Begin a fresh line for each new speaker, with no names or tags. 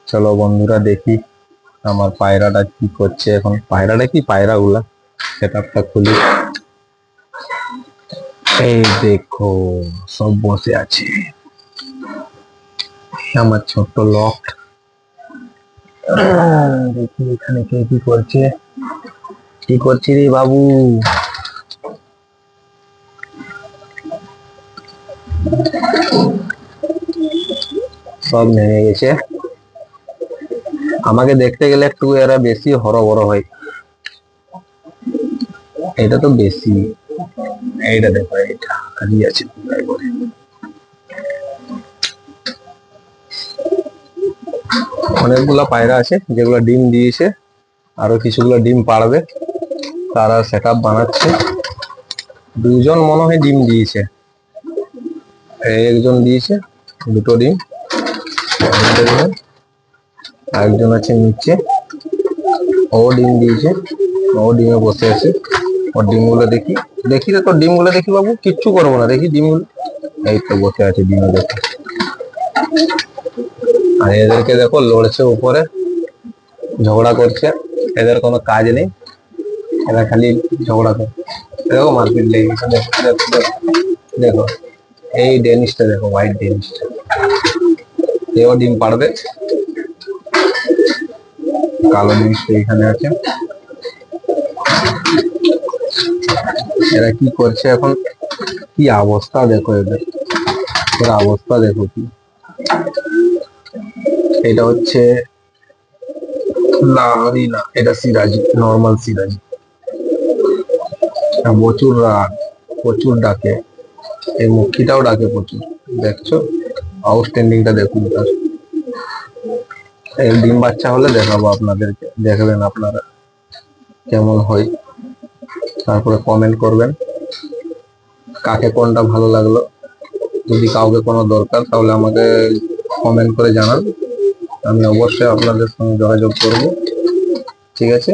চলো বন্ধুরা দেখি আমার পায়রাটা কি করছে এখন। পায়রাটা কি পায়রাগুলা সেটআপটা খুলি। এই দেখো সব বসে আছে আমার ছোট্ট লক। দেখি এখানে কে কি করছে। কি করছি রে বাবু? সব নেমে গেছে। আমাকে দেখতে গেলে একটু এরা বেশি হরবড় হয়। এটা তো বেশি। এইটা দেখো, এইটা খালি আছে। অনেকগুলা পায়রা আছে যেগুলো ডিম দিয়েছে, আরো কিছুগুলো ডিম পাড়বে। তারা সেটআপ বানাচ্ছে। দুজন মনে হয় ডিম দিয়েছে, একজন দিয়েছে দুটো ডিম, আরেকজন আছে নিচে, ও ডিম দিয়েছে, ও ডিমে বসে আছে। ওর ডিমগুলো দেখি, দেখি তো তোর ডিমগুলো দেখি বাবু, কিচ্ছু করবো না, দেখি ডিমগুলো। এই তো বসে আছে ডিমে দেখো। আর এদেরকে দেখো লড়ছে উপরে, ঝগড়া করছে। এদের কোনো কাজ নেই, এরা খালি ঝগড়া করে। দেখো মারপিট লেগে গেছে। দেখো দেখো দেখো দেখো, এই ডেনিসটা দেখো, হোয়াইট ডেনিসটা, এও ডিম পাড়বে। কালো ডেনিসটা এখানে আছে। এরা কি করছে এখন, কি অবস্থা দেখো এদের, এর অবস্থা দেখো কি। এটা হচ্ছে লাহরি না, এটা সিরাজি, নর্মাল সিরাজি। প্রচুর রাগ, প্রচুর ডাকে। এই মুখিটাও ডাকে প্রচুর, দেখছো আউটস্ট্যান্ডিংটা দেখুন তার। এই ডিম বাচ্চা হলে দেখাবো আপনাদেরকে, দেখবেন আপনারা কেমন হয়। তারপরে কমেন্ট করবেন কাকে কোনটা ভালো লাগলো। যদি কাউকে কোনো দরকার তাহলে আমাকে কমেন্ট করে জানান, আমি অবশ্যই আপনাদের সঙ্গে যোগাযোগ করব। ঠিক আছে।